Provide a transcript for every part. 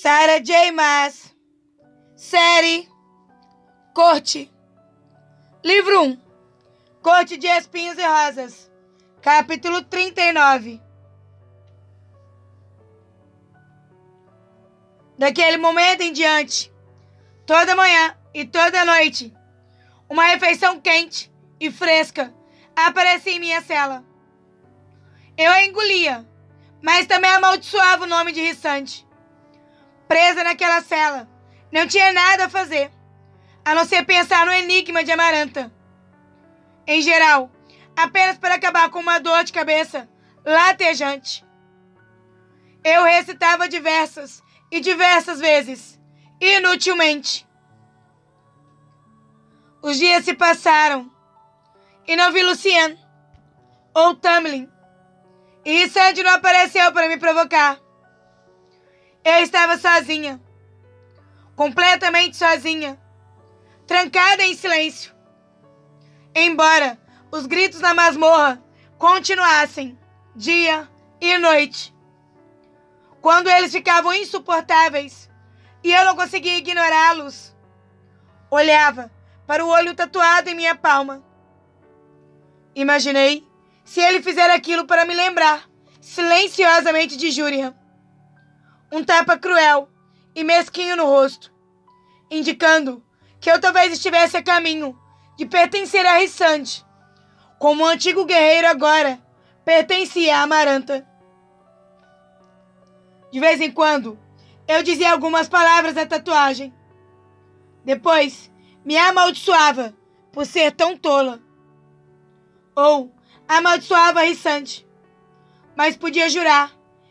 Sarah J. Maas. Série Corte. Livro 1. Corte de Espinhos e Rosas. Capítulo 39. Daquele momento em diante, toda manhã e toda noite, uma refeição quente e fresca aparecia em minha cela. Eu a engolia, mas também amaldiçoava o nome de Rissande. Presa naquela cela, não tinha nada a fazer, a não ser pensar no enigma de Amaranta. Em geral, apenas para acabar com uma dor de cabeça latejante. Eu recitava diversas e diversas vezes, inutilmente. Os dias se passaram e não vi Lucien ou Tamlin, e Rissande não apareceu para me provocar. Eu estava sozinha, completamente sozinha, trancada em silêncio. Embora os gritos na masmorra continuassem dia e noite. Quando eles ficavam insuportáveis e eu não conseguia ignorá-los, olhava para o olho tatuado em minha palma. Imaginei se ele fizer aquilo para me lembrar silenciosamente de Júria. Um tapa cruel e mesquinho no rosto, indicando que eu talvez estivesse a caminho de pertencer a Rissande, como o antigo guerreiro agora pertencia a Amaranta. De vez em quando, eu dizia algumas palavras da tatuagem. Depois, me amaldiçoava por ser tão tola. Ou amaldiçoava Rissande, mas podia jurar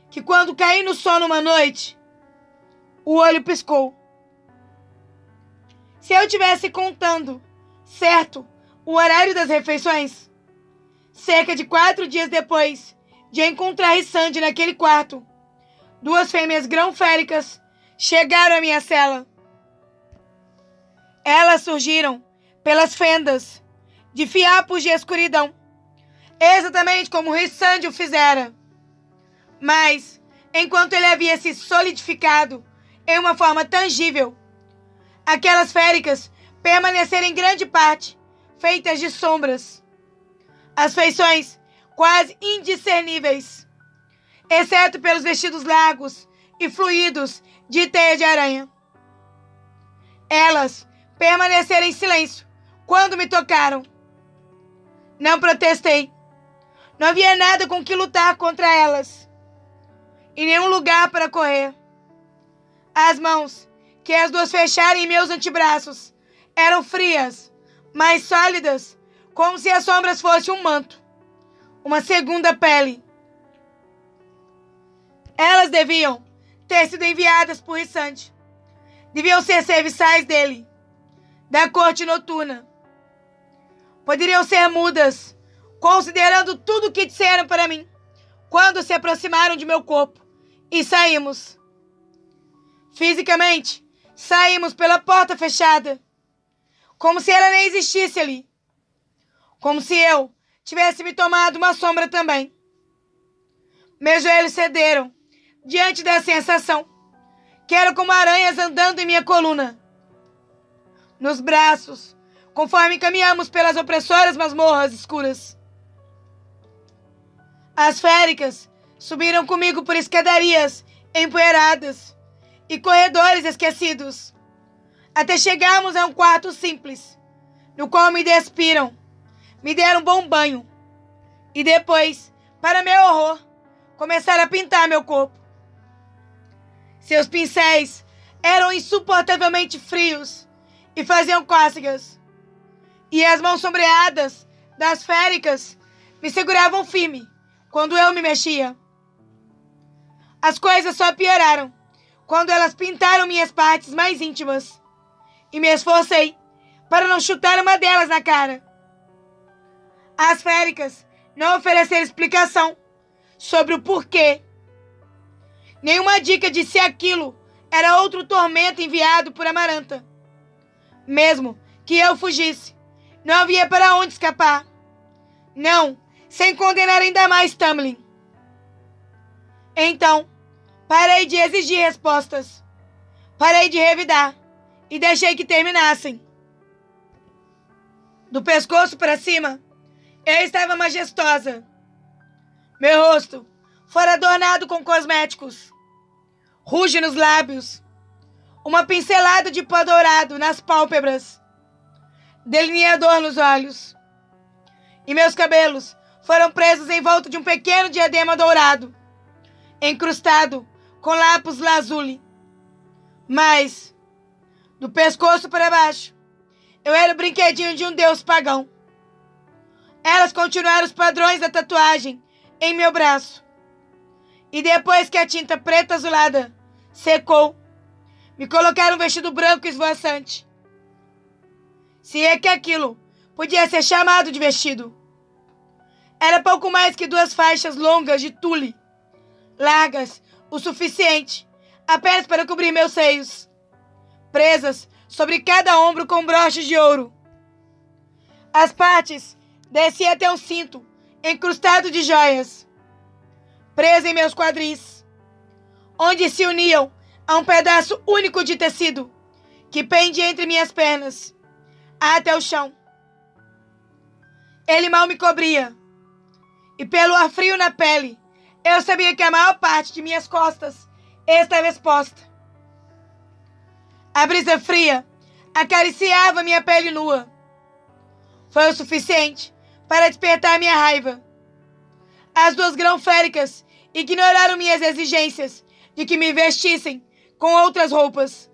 que quando caí no sono uma noite, o olho piscou. Se eu tivesse contando certo o horário das refeições, cerca de 4 dias depois de encontrar Rissande naquele quarto, 2 fêmeas grão-féricas chegaram à minha cela. Elas surgiram pelas fendas de fiapos de escuridão, exatamente como Rissande o fizera. Mas, enquanto ele havia se solidificado em uma forma tangível, aquelas féricas permaneceram em grande parte feitas de sombras. As feições quase indiscerníveis, exceto pelos vestidos largos e fluidos de teia de aranha. Elas permaneceram em silêncio quando me tocaram. Não protestei. Não havia nada com que lutar contra elas, e nenhum lugar para correr. As mãos que as 2 fecharam em meus antebraços eram frias, mas sólidas, como se as sombras fossem um manto, uma segunda pele. Elas deviam ter sido enviadas por Rissande. Deviam ser serviçais dele, da corte noturna. Poderiam ser mudas, considerando tudo o que disseram para mim quando se aproximaram de meu corpo e saímos. Fisicamente, saímos pela porta fechada, como se ela nem existisse ali. Como se eu tivesse me tomado uma sombra também. Meus joelhos cederam diante da sensação, que era como aranhas andando em minha coluna. Nos braços, conforme caminhamos pelas opressoras masmorras escuras. As féricas subiram comigo por escadarias empoeiradas e corredores esquecidos, até chegarmos a um quarto simples, no qual me despiram, me deram um bom banho, e depois, para meu horror, começaram a pintar meu corpo. Seus pincéis eram insuportavelmente frios e faziam cócegas, e as mãos sombreadas das féricas me seguravam firme quando eu me mexia. As coisas só pioraram quando elas pintaram minhas partes mais íntimas, e me esforcei para não chutar uma delas na cara. As féricas não ofereceram explicação sobre o porquê. Nenhuma dica de se aquilo era outro tormento enviado por Amaranta. Mesmo que eu fugisse, não havia para onde escapar. Não, sem condenar ainda mais Tamlin. Então, parei de exigir respostas Parei de revidar e deixei que terminassem. Do pescoço para cima, eu estava majestosa. Meu rosto fora adornado com cosméticos, ruge nos lábios, uma pincelada de pó dourado nas pálpebras, delineador nos olhos. E meus cabelos foram presos em volta de um pequeno diadema dourado, encrustado com lápis lazuli. Mas, do pescoço para baixo, eu era o brinquedinho de um deus pagão. Elas continuaram os padrões da tatuagem em meu braço. E depois que a tinta preta azulada secou, me colocaram um vestido branco esvoaçante. Se é que aquilo podia ser chamado de vestido. Era pouco mais que 2 faixas longas de tule, largas o suficiente apenas para cobrir meus seios, presas sobre cada ombro com broches de ouro. As partes desciam até um cinto encrustado de joias, preso em meus quadris, onde se uniam a um pedaço único de tecido que pende entre minhas pernas até o chão. Ele mal me cobria, e pelo ar frio na pele, eu sabia que a maior parte de minhas costas estava exposta. A brisa fria acariciava minha pele nua. Foi o suficiente para despertar minha raiva. As 2 grão-féricas ignoraram minhas exigências de que me vestissem com outras roupas.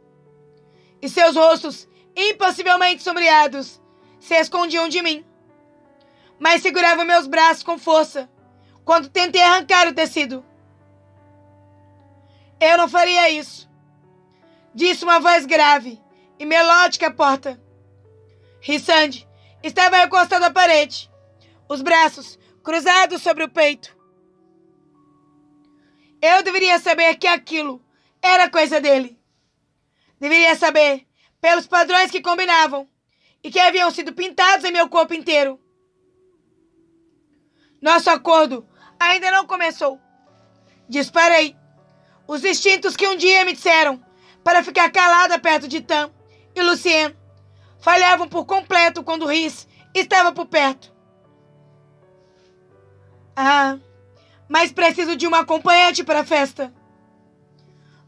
E seus rostos, impossivelmente sombreados, se escondiam de mim. Mas seguravam meus braços com força quando tentei arrancar o tecido. Eu não faria isso, disse uma voz grave e melódica à porta. Rissand estava encostado à parede, os braços cruzados sobre o peito. Eu deveria saber que aquilo era coisa dele. Deveria saber pelos padrões que combinavam e que haviam sido pintados em meu corpo inteiro. Nosso acordo ainda não começou. Disparei. Os instintos que um dia me disseram para ficar calada perto de Tam e Lucien falhavam por completo quando Rhys estava por perto. Mas preciso de uma acompanhante para a festa.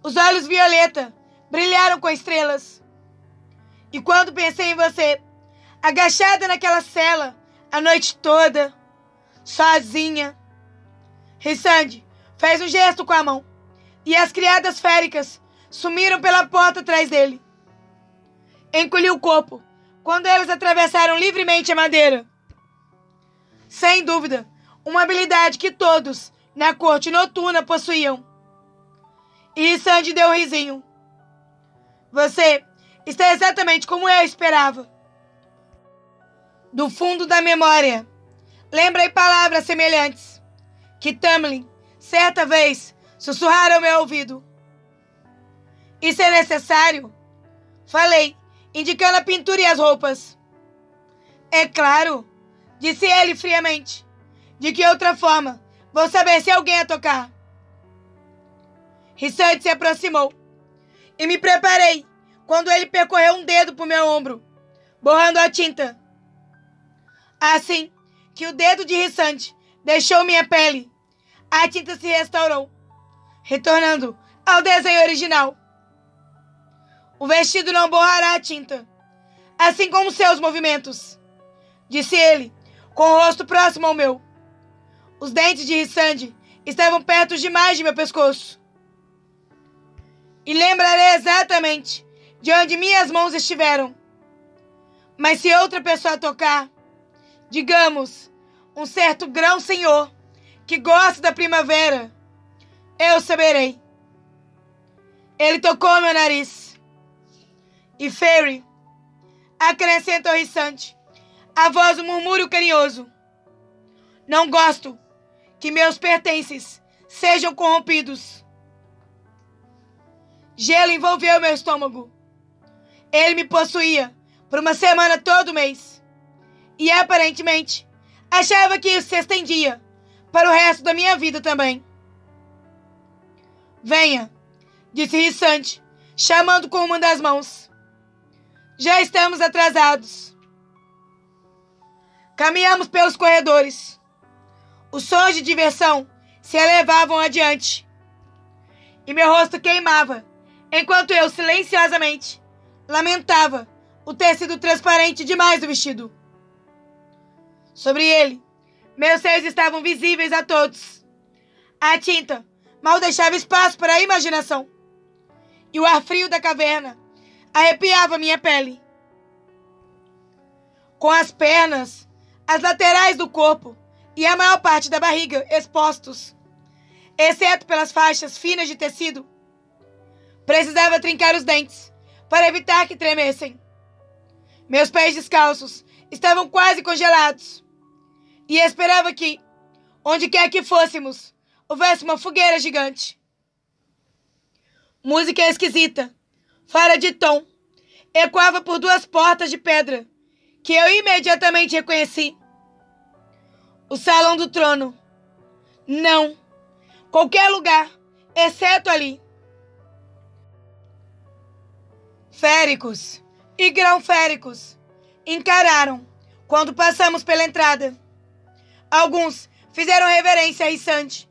Os olhos violeta brilharam com estrelas. E quando pensei em você, agachada naquela cela a noite toda, sozinha, Rissand fez um gesto com a mão e as criadas féricas sumiram pela porta atrás dele. Encolhi o corpo quando elas atravessaram livremente a madeira. Sem dúvida, uma habilidade que todos na corte noturna possuíam. E Rissand deu um risinho. Você está exatamente como eu esperava. Do fundo da memória, lembrei palavras semelhantes que Tamlin, certa vez, sussurrara ao meu ouvido. Isso é necessário? Falei, indicando a pintura e as roupas. É claro, disse ele friamente. De que outra forma vou saber se alguém a tocar? Rissand se aproximou e me preparei quando ele percorreu um dedo por meu ombro, borrando a tinta. Assim que o dedo de Rissand deixou minha pele, a tinta se restaurou, retornando ao desenho original. O vestido não borrará a tinta, assim como seus movimentos, disse ele, com o rosto próximo ao meu. Os dentes de Rissand estavam perto demais de meu pescoço. E lembrarei exatamente de onde minhas mãos estiveram. Mas se outra pessoa tocar, digamos, um certo grão-senhor que gosta da primavera, eu saberei. Ele tocou meu nariz. E Fairy, acrescentou Rissand, a voz um murmúrio carinhoso. Não gosto que meus pertences sejam corrompidos. Gelo envolveu meu estômago. Ele me possuía por uma semana todo mês. E aparentemente achava que isso se estendia para o resto da minha vida também. Venha, disse Rissand, chamando com uma das mãos. Já estamos atrasados. Caminhamos pelos corredores. Os sons de diversão se elevavam adiante. E meu rosto queimava, enquanto eu, silenciosamente, lamentava o tecido transparente demais do vestido. Sobre ele, meus seios estavam visíveis a todos. A tinta mal deixava espaço para a imaginação. E o ar frio da caverna arrepiava minha pele. Com as pernas, as laterais do corpo e a maior parte da barriga expostos, exceto pelas faixas finas de tecido, precisava trincar os dentes para evitar que tremessem. Meus pés descalços estavam quase congelados e esperava que, onde quer que fôssemos, houvesse uma fogueira gigante. Música esquisita, fora de tom, ecoava por 2 portas de pedra que eu imediatamente reconheci. O Salão do Trono. Não. Qualquer lugar, exceto ali. Féricos e grão-féricos encararam quando passamos pela entrada. Alguns fizeram reverência a Rissande,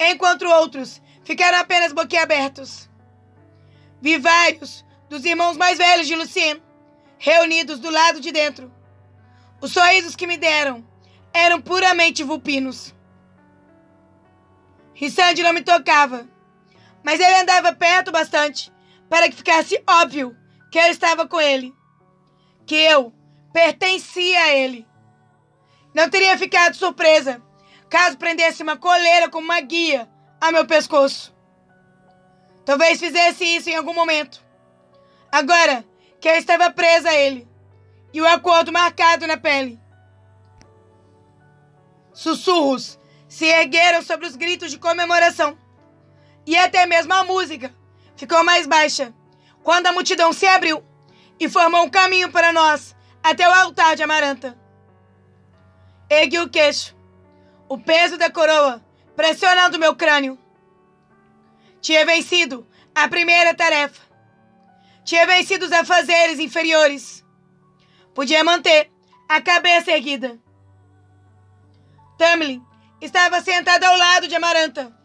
enquanto outros ficaram apenas boquiabertos. Vi vários dos irmãos mais velhos de Lucien reunidos do lado de dentro. Os sorrisos que me deram eram puramente vulpinos. Rissande não me tocava, mas ele andava perto bastante para que ficasse óbvio que eu estava com ele, que eu pertencia a ele. Não teria ficado surpresa caso prendesse uma coleira como uma guia a meu pescoço. Talvez fizesse isso em algum momento, agora que eu estava presa a ele e o acordo marcado na pele. Sussurros se ergueram sobre os gritos de comemoração, e até mesmo a música ficou mais baixa quando a multidão se abriu e formou um caminho para nós até o altar de Amaranta. Ergui o queixo, o peso da coroa pressionando meu crânio. Tinha vencido a primeira tarefa. Tinha vencido os afazeres inferiores. Podia manter a cabeça erguida. Tamlin estava sentado ao lado de Amaranta,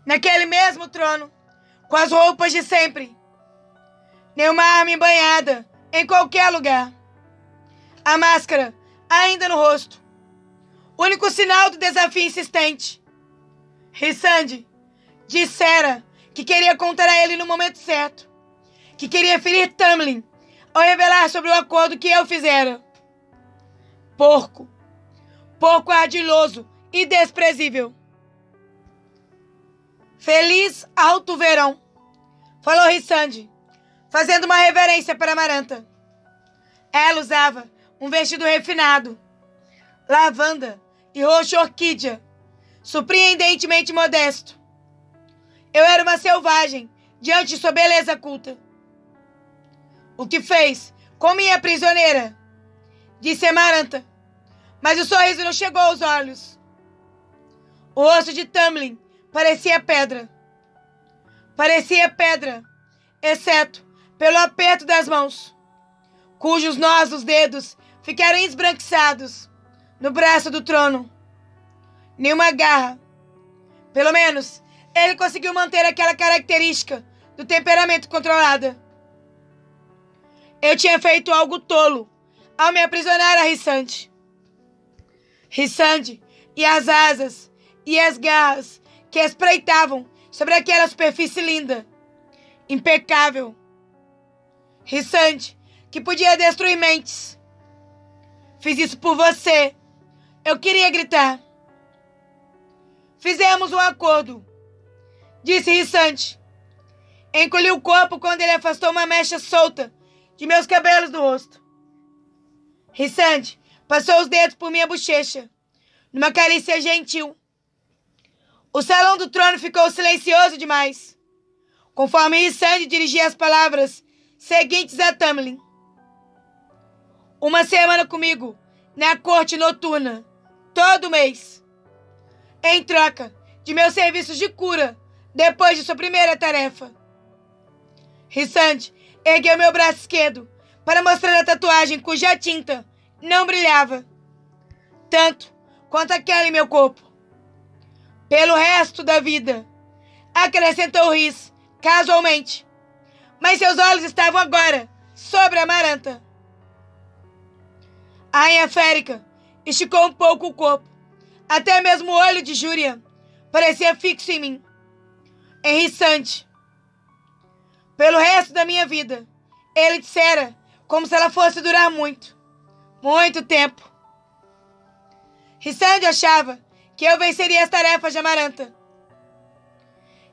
naquele mesmo trono, com as roupas de sempre. Nenhuma arma embanhada em qualquer lugar. A máscara ainda no rosto. Único sinal do desafio insistente. Rissande dissera que queria contar a ele no momento certo, que queria ferir Tamlin ao revelar sobre o acordo que eu fizera. Porco ardiloso e desprezível. Feliz alto verão, falou Rissande, fazendo uma reverência para Amaranta. Ela usava um vestido refinado, lavanda e roxo orquídea, surpreendentemente modesto. Eu era uma selvagem diante de sua beleza culta. O que fez com minha prisioneira? Disse Amaranta, mas o sorriso não chegou aos olhos. O rosto de Tamlin parecia pedra. Parecia pedra, exceto pelo aperto das mãos, cujos nós dos dedos ficaram esbranquiçados no braço do trono. Nenhuma garra. Pelo menos, ele conseguiu manter aquela característica do temperamento controlada. Eu tinha feito algo tolo ao me aprisionar a Rissande. Rissande e as asas e as garras que espreitavam sobre aquela superfície linda, impecável. Rissande que podia destruir mentes. Fiz isso por você. Eu queria gritar. Fizemos um acordo, disse Rissande. Encolhi o corpo quando ele afastou uma mecha solta de meus cabelos do rosto. Rissande passou os dedos por minha bochecha, numa carícia gentil. O salão do trono ficou silencioso demais, conforme Rissande dirigia as palavras seguintes a Tamlin. Uma semana comigo na corte noturna, todo mês, em troca de meus serviços de cura depois de sua primeira tarefa. Rissante ergueu meu braço esquerdo para mostrar a tatuagem cuja tinta não brilhava tanto quanto aquela em meu corpo. Pelo resto da vida, acrescentou Rhys casualmente, mas seus olhos estavam agora sobre a Amaranta. A rainha férica esticou um pouco o corpo. Até mesmo o olho de Júria parecia fixo em mim. Em Rissante. Pelo resto da minha vida, ele dissera como se ela fosse durar muito, muito tempo. Rissante achava que eu venceria as tarefas de Amaranta.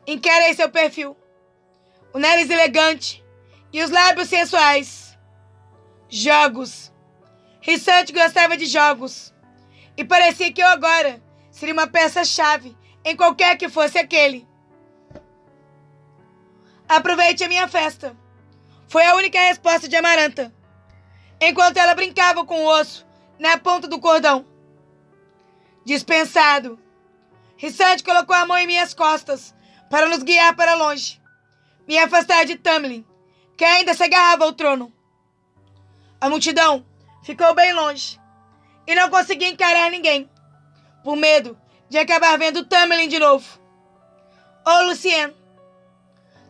Encarei seu perfil, o nariz elegante e os lábios sensuais. Jogos. Rissante gostava de jogos, e parecia que eu agora seria uma peça-chave em qualquer que fosse aquele. Aproveite a minha festa. Foi a única resposta de Amaranta, enquanto ela brincava com o osso na ponta do cordão. Dispensado. Rissante colocou a mão em minhas costas para nos guiar para longe, me afastar de Tamlin, que ainda se agarrava ao trono. A multidão ficou bem longe e não conseguia encarar ninguém, por medo de acabar vendo Tamlin de novo. Ou Lucien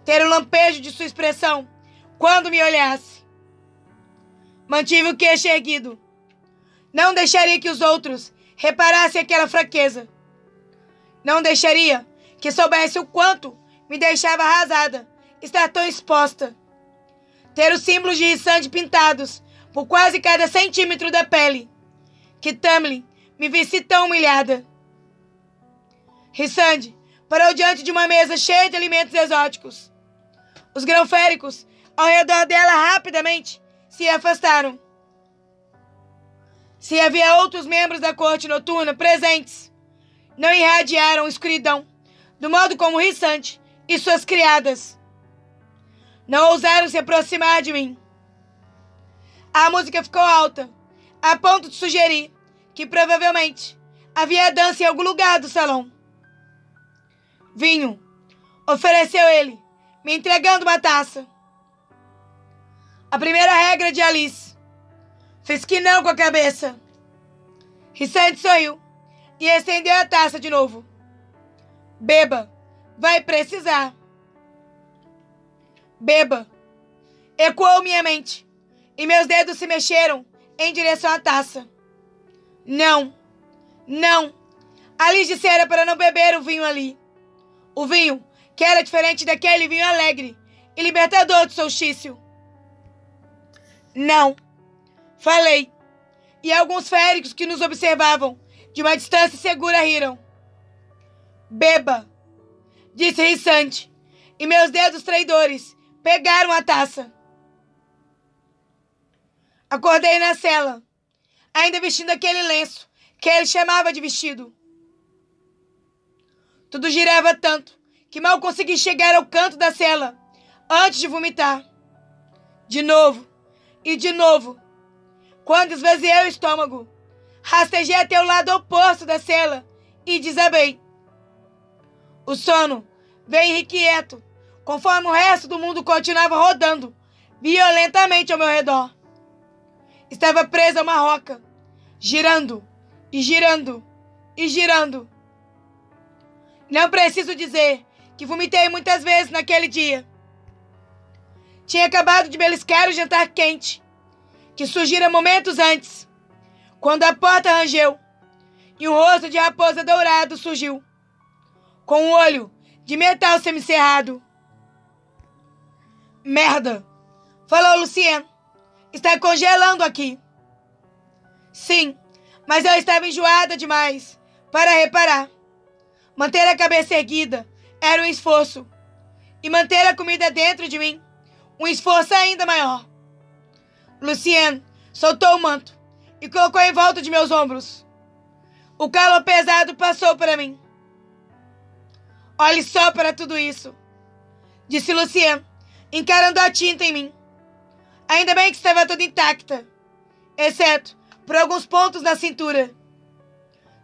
ter o lampejo de sua expressão quando me olhasse. Mantive o queixo erguido. Não deixaria que os outros reparassem aquela fraqueza. Não deixaria que soubesse o quanto me deixava arrasada estar tão exposta. Ter os símbolos de Rissante pintados por quase cada centímetro da pele. Que Tamlin me visse tão humilhada. Rissante parou diante de uma mesa cheia de alimentos exóticos. Os grão-féricos ao redor dela rapidamente se afastaram. Se havia outros membros da corte noturna presentes, não irradiaram escuridão, do modo como Rissante e suas criadas. Não ousaram se aproximar de mim. A música ficou alta, a ponto de sugerir que provavelmente havia dança em algum lugar do salão. Vinho, ofereceu ele, me entregando uma taça. A primeira regra de Alice. Fez que não com a cabeça. Rissante sorriu e estendeu a taça de novo. Beba, vai precisar. Beba. Ecoou minha mente e meus dedos se mexeram em direção à taça. Não, não. Alice dissera para não beber o vinho ali. O vinho que era diferente daquele vinho alegre e libertador do solstício. Não. Falei. E alguns féricos que nos observavam de uma distância segura riram. Beba, disse Rissante, e meus dedos traidores pegaram a taça. Acordei na cela, ainda vestindo aquele lenço que ele chamava de vestido. Tudo girava tanto que mal consegui chegar ao canto da cela antes de vomitar. De novo e de novo. Quando esvaziei o estômago, rastejei até o lado oposto da cela e desabei. O sono veio irrequieto, conforme o resto do mundo continuava rodando violentamente ao meu redor. Estava presa a uma roca, girando e girando e girando. Não preciso dizer que vomitei muitas vezes naquele dia. Tinha acabado de beliscar o jantar quente, que surgira momentos antes, quando a porta rangeu e um rosto de raposa dourado surgiu, com um olho de metal semicerrado. Merda! Falou Lucien. Está congelando aqui. Sim, mas eu estava enjoada demais para reparar. Manter a cabeça erguida era um esforço, e manter a comida dentro de mim, um esforço ainda maior. Lucien soltou o manto e colocou em volta de meus ombros. O calor pesado passou para mim. Olhe só para tudo isso, disse Lucien, encarando a tinta em mim. Ainda bem que estava toda intacta, exceto por alguns pontos na cintura.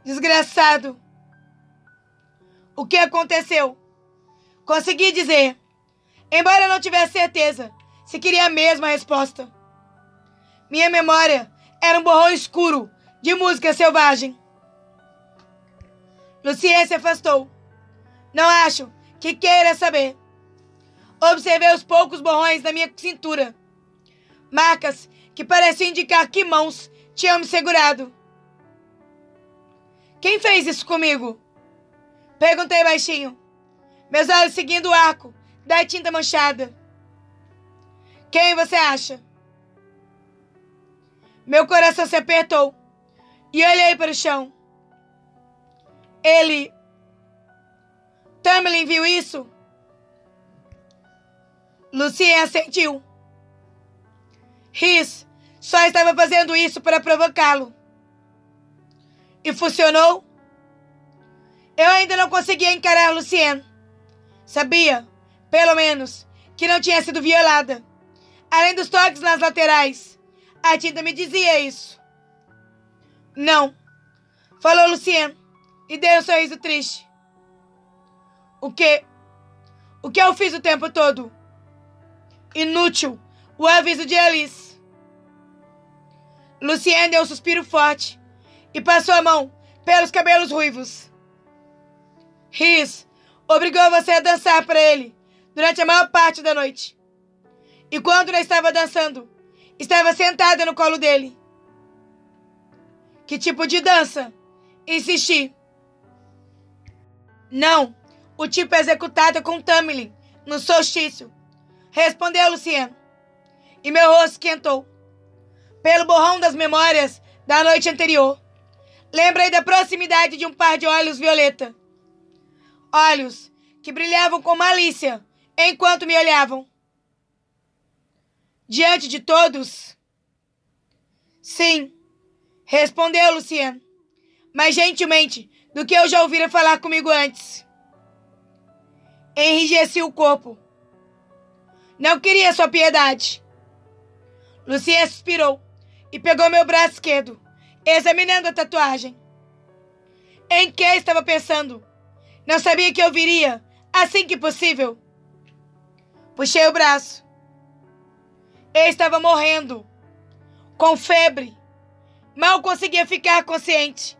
Desgraçado. O que aconteceu? Consegui dizer. embora eu não tivesse certeza se queria mesmo a resposta. Minha memória era um borrão escuro de música selvagem. Lucien se afastou. Não acho que queira saber. Observei os poucos borrões na minha cintura. Marcas que pareciam indicar que mãos tinham me segurado. Quem fez isso comigo? Perguntei baixinho, meus olhos seguindo o arco da tinta manchada. Quem você acha? Meu coração se apertou e olhei para o chão. Ele... Tamlin viu isso? Lucien assentiu. Rhys só estava fazendo isso para provocá-lo. E funcionou? Eu ainda não conseguia encarar Lucien. Sabia, pelo menos, que não tinha sido violada. Além dos toques nas laterais, a tinta me dizia isso. Não, falou Lucien e deu um sorriso triste. O que eu fiz o tempo todo? Inútil o aviso de Alice. Lucien deu um suspiro forte e passou a mão pelos cabelos ruivos. Rhys obrigou você a dançar para ele durante a maior parte da noite. E quando não estava dançando, estava sentada no colo dele. Que tipo de dança? Insisti. Não, o tipo executado com Tamlin no solstício, respondeu Lucien. E meu rosto esquentou. Pelo borrão das memórias da noite anterior, lembrei da proximidade de um par de olhos violeta. Olhos que brilhavam com malícia enquanto me olhavam. Diante de todos? Sim, respondeu Lucien, mais gentilmente do que eu já ouvira falar comigo antes. Enrijeci o corpo. Não queria sua piedade. Lucien suspirou e pegou meu braço esquerdo, examinando a tatuagem. Em que estava pensando? Não sabia que eu viria assim que possível. Puxei o braço. Eu estava morrendo, com febre. Mal conseguia ficar consciente.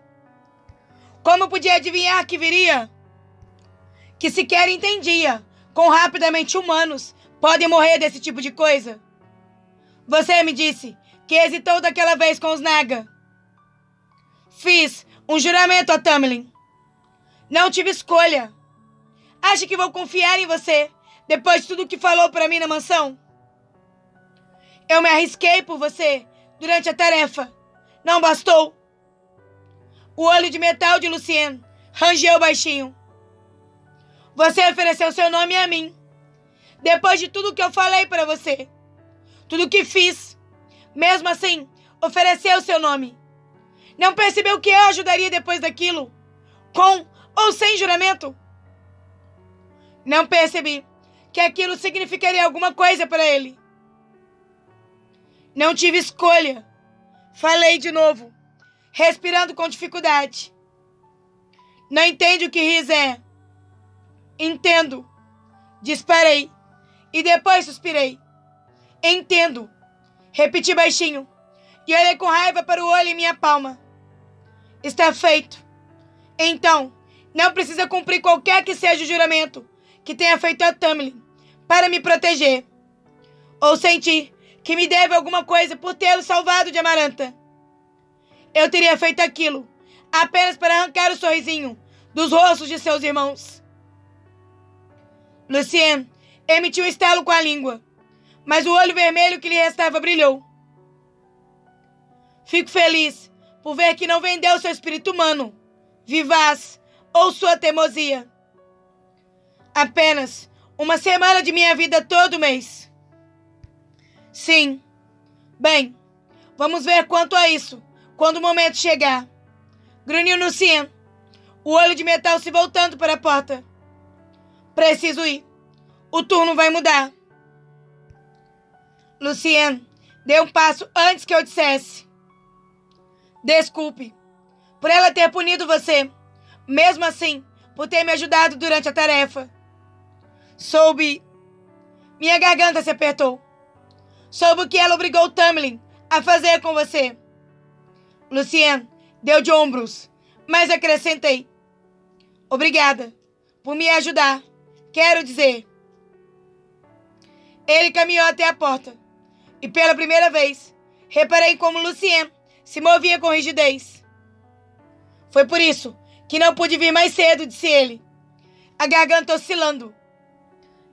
Como podia adivinhar que viria? Que sequer entendia quão rapidamente humanos podem morrer desse tipo de coisa. Você me disse que hesitou daquela vez com os Naga. Fiz um juramento a Tamlin. Não tive escolha. Acha que vou confiar em você depois de tudo que falou para mim na mansão? Eu me arrisquei por você durante a tarefa. Não bastou? O olho de metal de Lucien rangeu baixinho. Você ofereceu seu nome a mim. Depois de tudo que eu falei para você. Tudo que fiz. Mesmo assim, ofereceu seu nome. Não percebeu que eu ajudaria depois daquilo? Com ou sem juramento? Não percebi que aquilo significaria alguma coisa para ele. Não tive escolha. Falei de novo, respirando com dificuldade. Não entende o que Rhys é? Entendo. Disparei. E depois suspirei. Entendo. Repeti baixinho. E olhei com raiva para o olho em minha palma. Está feito. Então, não precisa cumprir qualquer que seja o juramento que tenha feito a Tamlin para me proteger. Ou sentir que me deve alguma coisa por tê-lo salvado de Amaranta. Eu teria feito aquilo apenas para arrancar o sorrisinho dos rostos de seus irmãos. Lucien emitiu um estalo com a língua, mas o olho vermelho que lhe restava brilhou. Fico feliz por ver que não vendeu seu espírito humano, vivaz, ou sua teimosia. Apenas uma semana de minha vida todo mês. Sim. Bem, vamos ver quanto a isso quando o momento chegar. Grunhiu Lucien, o olho de metal se voltando para a porta. Preciso ir. O turno vai mudar. Lucien deu um passo antes que eu dissesse. Desculpe por ela ter punido você, mesmo assim, por ter me ajudado durante a tarefa. Soube Minha garganta se apertou. Soube o que ela obrigou Tamlin a fazer com você. Lucien deu de ombros, mas acrescentei. Obrigada por me ajudar. Quero dizer. Ele caminhou até a porta, e pela primeira vez, reparei como Lucien se movia com rigidez. Foi por isso que não pude vir mais cedo, disse ele, a garganta oscilando.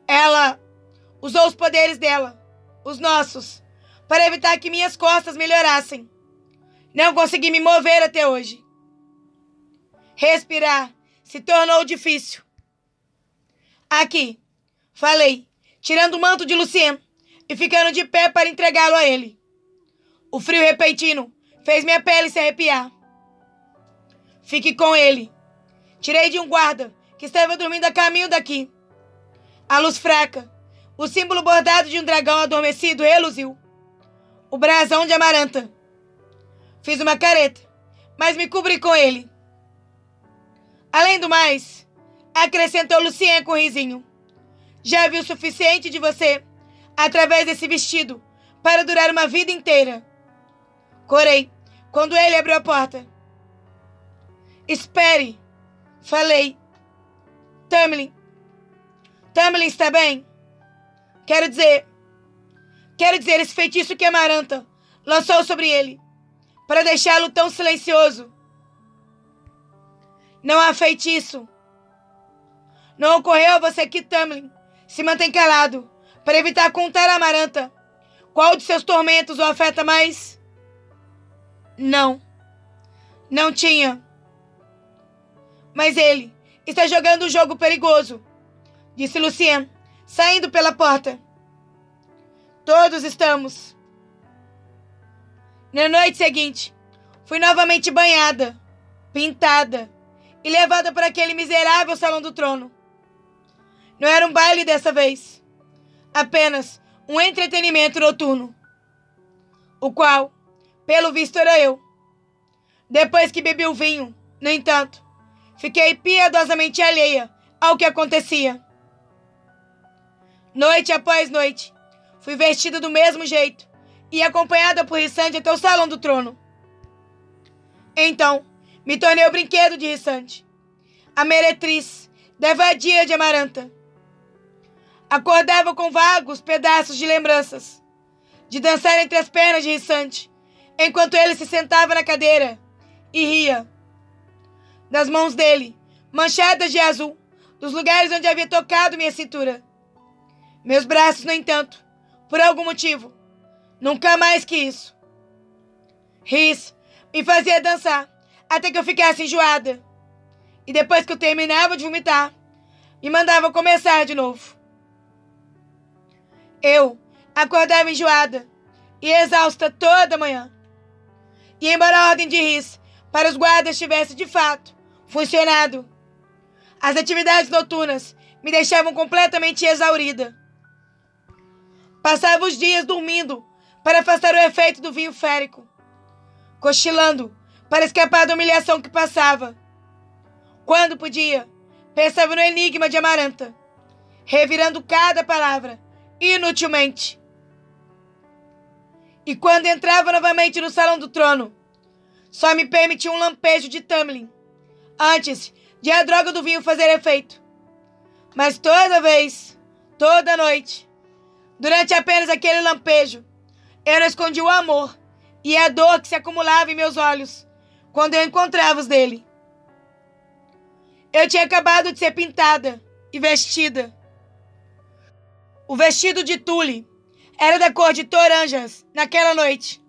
Ela usou os poderes dela, os nossos, para evitar que minhas costas melhorassem. Não consegui me mover até hoje. Respirar se tornou difícil. Aqui, falei, tirando o manto de Lucien e ficando de pé para entregá-lo a ele. O frio repentino fez minha pele se arrepiar. Fique com ele. Tirei de um guarda que estava dormindo a caminho daqui. A luz fraca, o símbolo bordado de um dragão adormecido reluziu. O brasão de Amaranta. Fiz uma careta, mas me cobri com ele. Além do mais, acrescentou Lucien com um risinho. Já vi o suficiente de você, através desse vestido, para durar uma vida inteira. Corei, quando ele abriu a porta. Espere, falei. Tamlin está bem? Quero dizer esse feitiço que Amaranta lançou sobre ele, para deixá-lo tão silencioso. Não há feitiço. Não ocorreu a você que Tamlin se mantém calado, para evitar contar a Amaranta qual de seus tormentos o afeta mais? Não tinha. Mas ele está jogando um jogo perigoso, disse Lucien, saindo pela porta. Todos estamos. Na noite seguinte, fui novamente banhada, pintada e levada para aquele miserável salão do trono. Não era um baile dessa vez, apenas um entretenimento noturno, o qual, pelo visto, era eu. Depois que bebi o vinho, no entanto, fiquei piedosamente alheia ao que acontecia. Noite após noite, fui vestida do mesmo jeito e acompanhada por Rissande até o salão do trono. Então, me tornei o brinquedo de Rissande, a meretriz da vadia de Amaranta. Acordava com vagos pedaços de lembranças, de dançar entre as pernas de Rissande, enquanto ele se sentava na cadeira e ria. Das mãos dele, manchadas de azul, dos lugares onde havia tocado minha cintura. Meus braços, no entanto, por algum motivo, nunca mais que isso. Riss me fazia dançar até que eu ficasse enjoada. E depois que eu terminava de vomitar, me mandava começar de novo. Eu acordava enjoada e exausta toda manhã. E embora a ordem de Riss para os guardas tivesse, de fato, funcionado, as atividades noturnas me deixavam completamente exaurida. Passava os dias dormindo para afastar o efeito do vinho férico, cochilando para escapar da humilhação que passava. Quando podia, pensava no enigma de Amaranta, revirando cada palavra, inutilmente. E quando entrava novamente no salão do trono, só me permitia um lampejo de Tamlin, antes de a droga do vinho fazer efeito. Mas toda vez, toda noite, durante apenas aquele lampejo, eu não escondi o amor e a dor que se acumulava em meus olhos quando eu encontrava os dele. Eu tinha acabado de ser pintada e vestida. O vestido de tule era da cor de toranjas naquela noite.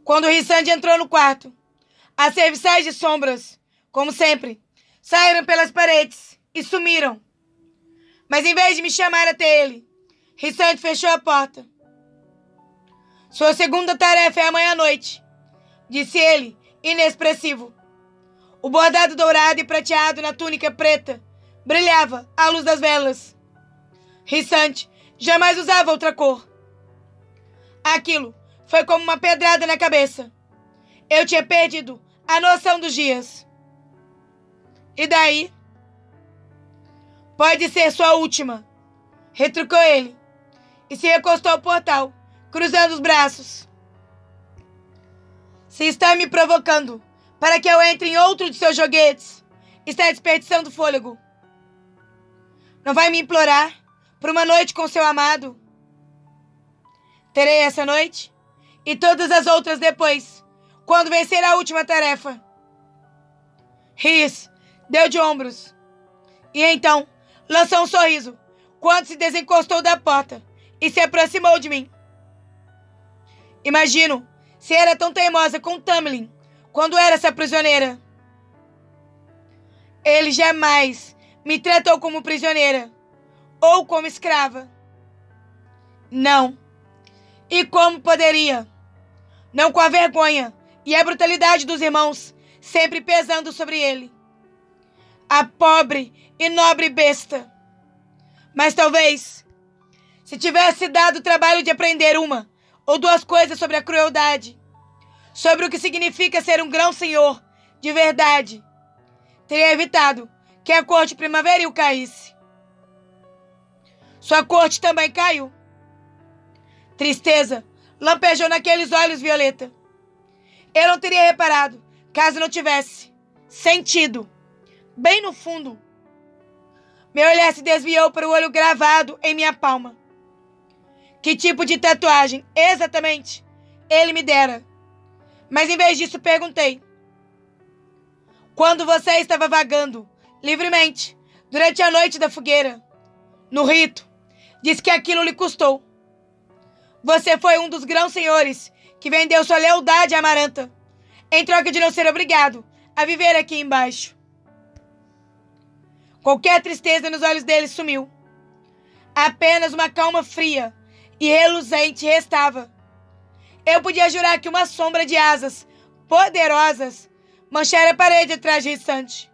Quando Rissande entrou no quarto, as serviçais de sombras, como sempre, saíram pelas paredes e sumiram. Mas em vez de me chamar até ele, Rissande fechou a porta. Sua segunda tarefa é amanhã à noite, disse ele, inexpressivo. O bordado dourado e prateado na túnica preta brilhava à luz das velas. Rissande jamais usava outra cor. Aquilo foi como uma pedrada na cabeça. Eu tinha perdido a noção dos dias. E daí? Pode ser sua última, retrucou ele, e se recostou ao portal, cruzando os braços. Se está me provocando para que eu entre em outro de seus joguetes, está desperdiçando fôlego. Não vai me implorar por uma noite com seu amado? Terei essa noite e todas as outras depois, quando vencer a última tarefa. Rhys deu de ombros e então lançou um sorriso quando se desencostou da porta e se aproximou de mim. Imagino se era tão teimosa com Tamlin quando era essa prisioneira. Ele jamais me tratou como prisioneira ou como escrava. Não. E como poderia? Não com a vergonha e a brutalidade dos irmãos sempre pesando sobre ele. A pobre e nobre besta. Mas talvez, se tivesse dado o trabalho de aprender uma ou duas coisas sobre a crueldade, sobre o que significa ser um grão-senhor de verdade, teria evitado que a corte primaveril caísse. Sua corte também caiu. Tristeza lampejou naqueles olhos violeta. Eu não teria reparado, caso não tivesse sentido, bem no fundo. Meu olhar se desviou para o olho gravado em minha palma. Que tipo de tatuagem, exatamente, ele me dera? Mas em vez disso perguntei. Quando você estava vagando, livremente, durante a noite da fogueira, no rito, disse que aquilo lhe custou. Você foi um dos grãos-senhores que vendeu sua lealdade a Amaranta, em troca de não ser obrigado a viver aqui embaixo. Qualquer tristeza nos olhos dele sumiu. Apenas uma calma fria e reluzente restava. Eu podia jurar que uma sombra de asas poderosas manchara a parede atrás de Rhysand.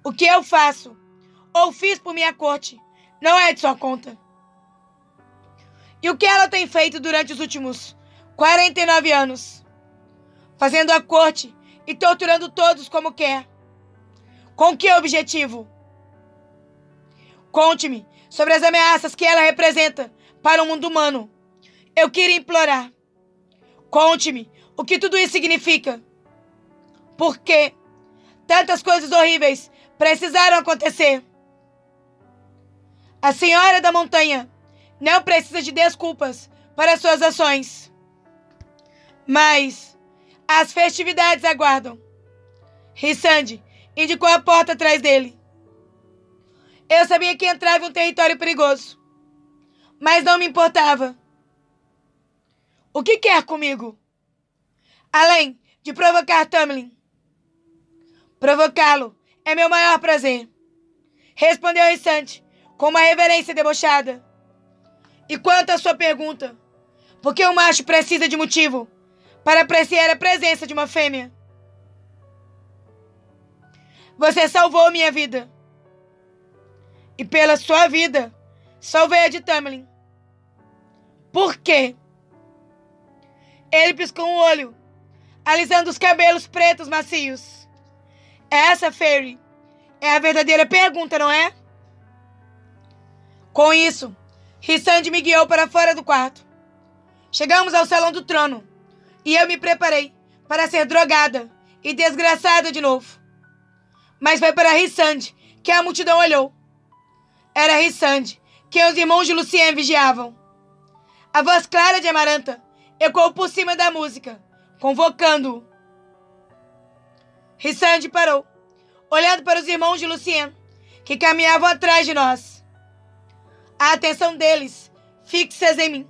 O que eu faço ou fiz por minha corte não é de sua conta. E o que ela tem feito durante os últimos 49 anos? Fazendo a corte e torturando todos como quer. Com que objetivo? Conte-me sobre as ameaças que ela representa para o mundo humano. Eu queria implorar. Conte-me o que tudo isso significa. Por que tantas coisas horríveis precisaram acontecer? A Senhora da Montanha não precisa de desculpas para suas ações. Mas as festividades aguardam. Rhysand indicou a porta atrás dele. Eu sabia que entrava em um território perigoso, mas não me importava. O que quer comigo? Além de provocar Tamlin. Provocá-lo é meu maior prazer, respondeu Rhysand com uma reverência debochada. E quanto à sua pergunta, por que um macho precisa de motivo para apreciar a presença de uma fêmea? Você salvou minha vida. E pela sua vida, salvei a de Tamlin. Por quê? Ele piscou um olho, alisando os cabelos pretos macios. Essa, Fairy, é a verdadeira pergunta, não é? Com isso, Rhysand me guiou para fora do quarto. Chegamos ao salão do trono, e eu me preparei para ser drogada e desgraçada de novo. Mas foi para Rhysand que a multidão olhou. Era Rhysand que os irmãos de Lucien vigiavam. A voz clara de Amaranta ecoou por cima da música, convocando-o. Rhysand parou, olhando para os irmãos de Lucien, que caminhavam atrás de nós. A atenção deles fixas em mim.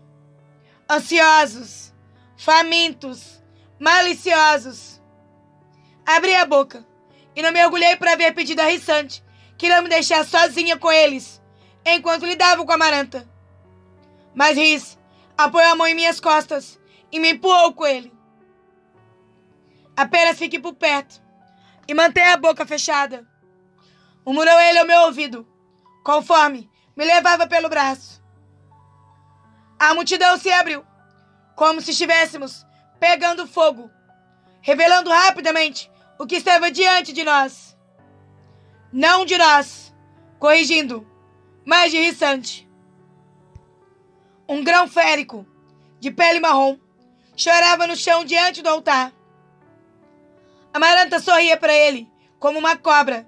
Ansiosos, famintos, maliciosos. Abri a boca e não me orgulhei por haver pedido a Rhysand que não me deixasse sozinha com eles, enquanto lidavam com a Amaranta. Mas Rhys apoiou a mão em minhas costas e me empurrou com ele. Apenas fique por perto e mantenha a boca fechada, murmurou ele ao meu ouvido, conforme me levava pelo braço. A multidão se abriu, como se estivéssemos pegando fogo, revelando rapidamente o que estava diante de nós. Não de nós, corrigindo, mas de Rhysand. Um grão férico, de pele marrom, chorava no chão diante do altar. Amaranta sorria para ele como uma cobra,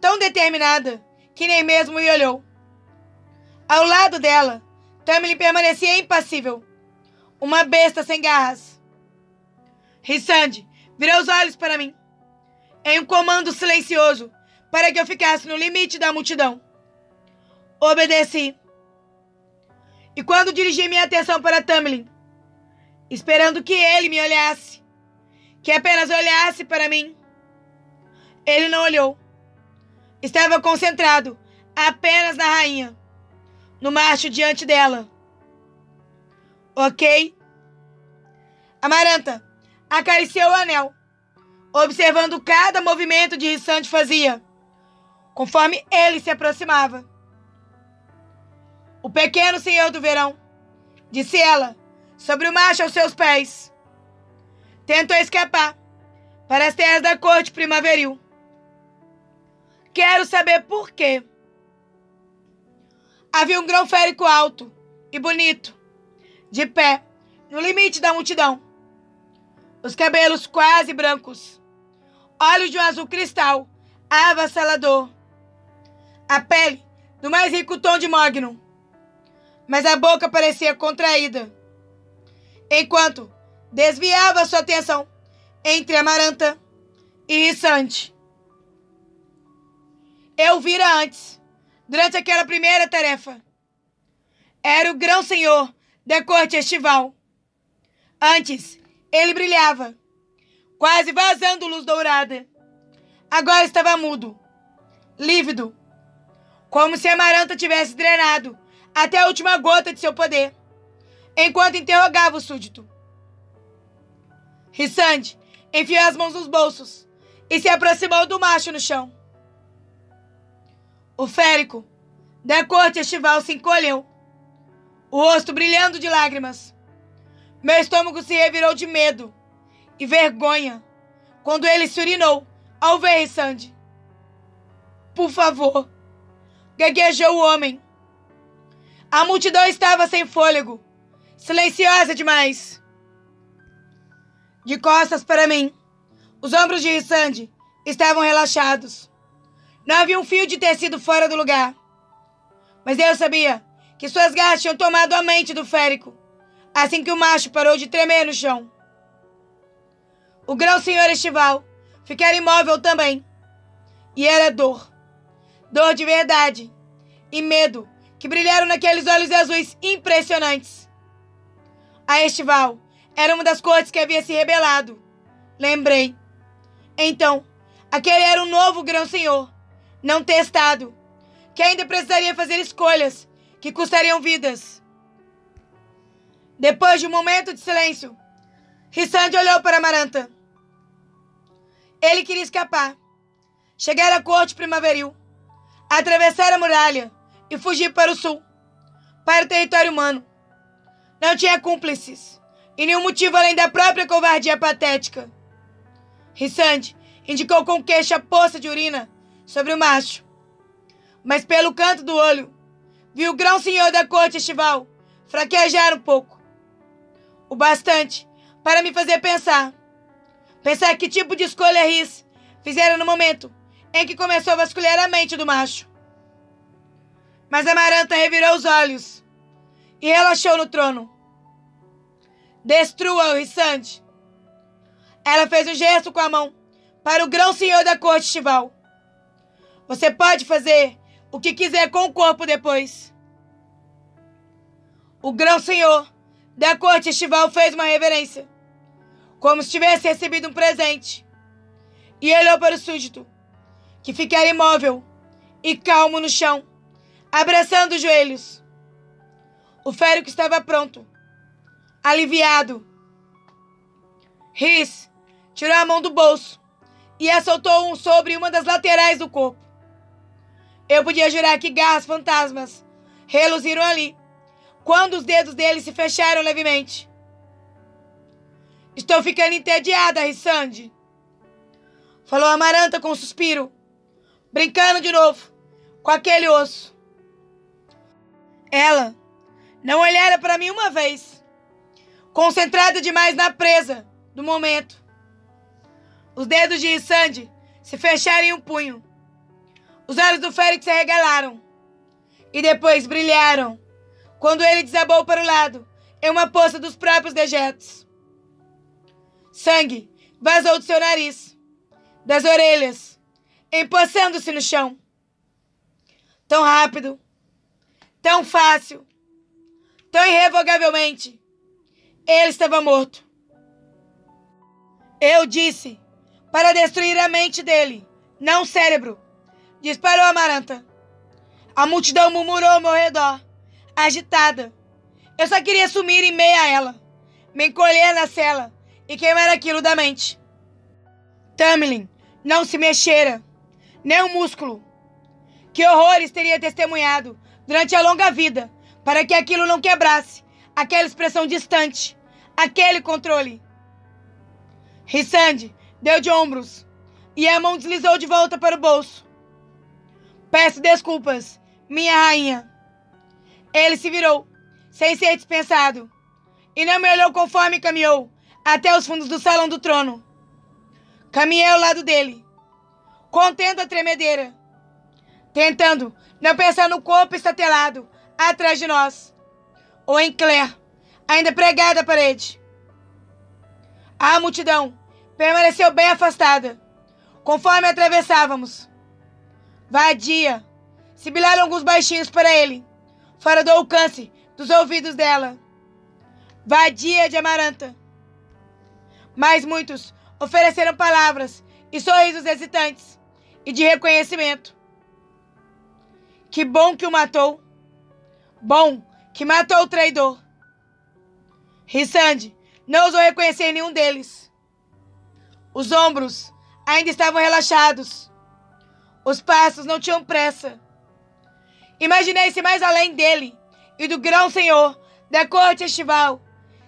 tão determinada que nem mesmo me olhou. Ao lado dela, Tamlin permanecia impassível, uma besta sem garras. Rissand virou os olhos para mim, em um comando silencioso para que eu ficasse no limite da multidão. Obedeci. E quando dirigi minha atenção para Tamlin, esperando que ele me olhasse, que apenas olhasse para mim, ele não olhou. Estava concentrado apenas na rainha, no macho diante dela. Ok? Amaranta acariciou o anel, observando cada movimento de Rissand fazia, conforme ele se aproximava. O pequeno senhor do verão, disse ela, sobre o macho aos seus pés. Tentou escapar para as terras da corte primaveril. Quero saber por quê. Havia um grão férico alto e bonito, de pé, no limite da multidão. Os cabelos quase brancos, olhos de um azul cristal, avassalador. A pele do mais rico tom de mogno, mas a boca parecia contraída, enquanto desviava sua atenção entre Amaranta e Rissand. Eu vira antes, durante aquela primeira tarefa. Era o grão-senhor da corte estival. Antes, ele brilhava, quase vazando luz dourada. Agora estava mudo, lívido, como se Amaranta tivesse drenado até a última gota de seu poder, enquanto interrogava o súdito. Rissand enfiou as mãos nos bolsos e se aproximou do macho no chão. O férico da corte estival se encolheu, o rosto brilhando de lágrimas. Meu estômago se revirou de medo e vergonha quando ele se urinou ao ver Rissand. Por favor, gaguejou o homem. A multidão estava sem fôlego, silenciosa demais. De costas para mim, os ombros de Rissand estavam relaxados. Não havia um fio de tecido fora do lugar. Mas eu sabia que suas garras tinham tomado a mente do férico, assim que o macho parou de tremer no chão. O grão-senhor estival ficara imóvel também. E era dor. Dor de verdade. E medo que brilharam naqueles olhos azuis impressionantes. A estival era uma das cortes que havia se rebelado. Lembrei. Então, aquele era um novo grão-senhor, não testado, que ainda precisaria fazer escolhas que custariam vidas. Depois de um momento de silêncio, Rissand olhou para Amaranta. Ele queria escapar, chegar à corte primaveril, atravessar a muralha e fugir para o sul, para o território humano. Não tinha cúmplices e nenhum motivo além da própria covardia patética. Rissand indicou com o queixo a poça de urina sobre o macho, mas pelo canto do olho viu o grão-senhor da corte estival fraquejar um pouco, o bastante para me fazer pensar que tipo de escolha Riss fizera no momento em que começou a vasculhar a mente do macho. Mas Amaranta revirou os olhos e relaxou no trono. Destrua-o, Rissand. Ela fez um gesto com a mão para o grão-senhor da corte estival. Você pode fazer o que quiser com o corpo depois. O grão-senhor da corte estival fez uma reverência, como se tivesse recebido um presente, e olhou para o súdito, que ficara imóvel e calmo no chão, abraçando os joelhos. O férico estava pronto, aliviado. Riss tirou a mão do bolso e a soltou sobre uma das laterais do corpo. Eu podia jurar que garras fantasmas reluziram ali, quando os dedos dele se fecharam levemente. Estou ficando entediada, Rissand, falou Amaranta com um suspiro, brincando de novo com aquele osso. Ela Não olhara para mim uma vez, concentrada demais na presa do momento. Os dedos de Rissande se fecharam em um punho. Os olhos do Félix se arregalaram e depois brilharam quando ele desabou para o lado em uma poça dos próprios dejetos. Sangue vazou do seu nariz, das orelhas, empoçando-se no chão. Tão rápido, tão fácil, tão irrevogavelmente, ele estava morto. Eu disse para destruir a mente dele, não o cérebro, disparou Amaranta. A multidão murmurou ao meu redor, agitada. Eu só queria sumir em meio a ela, me encolher na cela e queimar aquilo da mente. Tamlin não se mexera, nem um músculo. Que horrores teria testemunhado durante a longa vida para que aquilo não quebrasse aquela expressão distante, aquele controle. Rissande deu de ombros e a mão deslizou de volta para o bolso. Peço desculpas, minha rainha. Ele se virou, sem ser dispensado, e não me olhou conforme caminhou até os fundos do salão do trono. Caminhei ao lado dele, contendo a tremedeira, tentando não pensar no corpo estatelado atrás de nós, ou em Claire, ainda pregada à parede. A multidão permaneceu bem afastada, conforme atravessávamos. Vadia, sibilaram alguns baixinhos para ele, fora do alcance dos ouvidos dela. Vadia de Amaranta. Mas muitos ofereceram palavras e sorrisos hesitantes e de reconhecimento. Que bom que o matou. Bom que matou o traidor. Rissande não ousou reconhecer nenhum deles. Os ombros ainda estavam relaxados. Os passos não tinham pressa. Imaginei-se mais além dele e do grão-senhor da corte estival.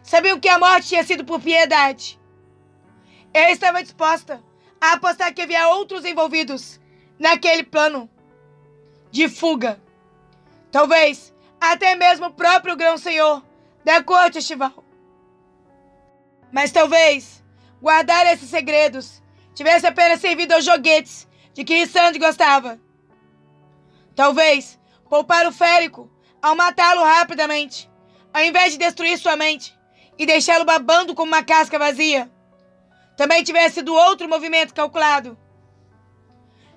Sabiam que a morte tinha sido por piedade. Eu estava disposta a apostar que havia outros envolvidos naquele plano de fuga. Talvez até mesmo o próprio grão-senhor da corte estival. Mas talvez guardar esses segredos tivesse apenas servido aos joguetes de que Rissande gostava. Talvez poupar o Férico ao matá-lo rapidamente, ao invés de destruir sua mente e deixá-lo babando como uma casca vazia, também tivesse sido outro movimento calculado.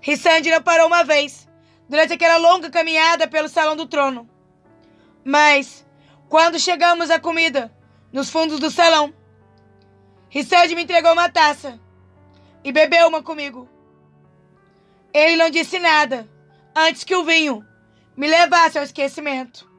Rissande não parou uma vez durante aquela longa caminhada pelo salão do trono. Mas, quando chegamos à comida, nos fundos do salão, Rissande me entregou uma taça e bebeu uma comigo. Ele não disse nada antes que o vinho me levasse ao esquecimento.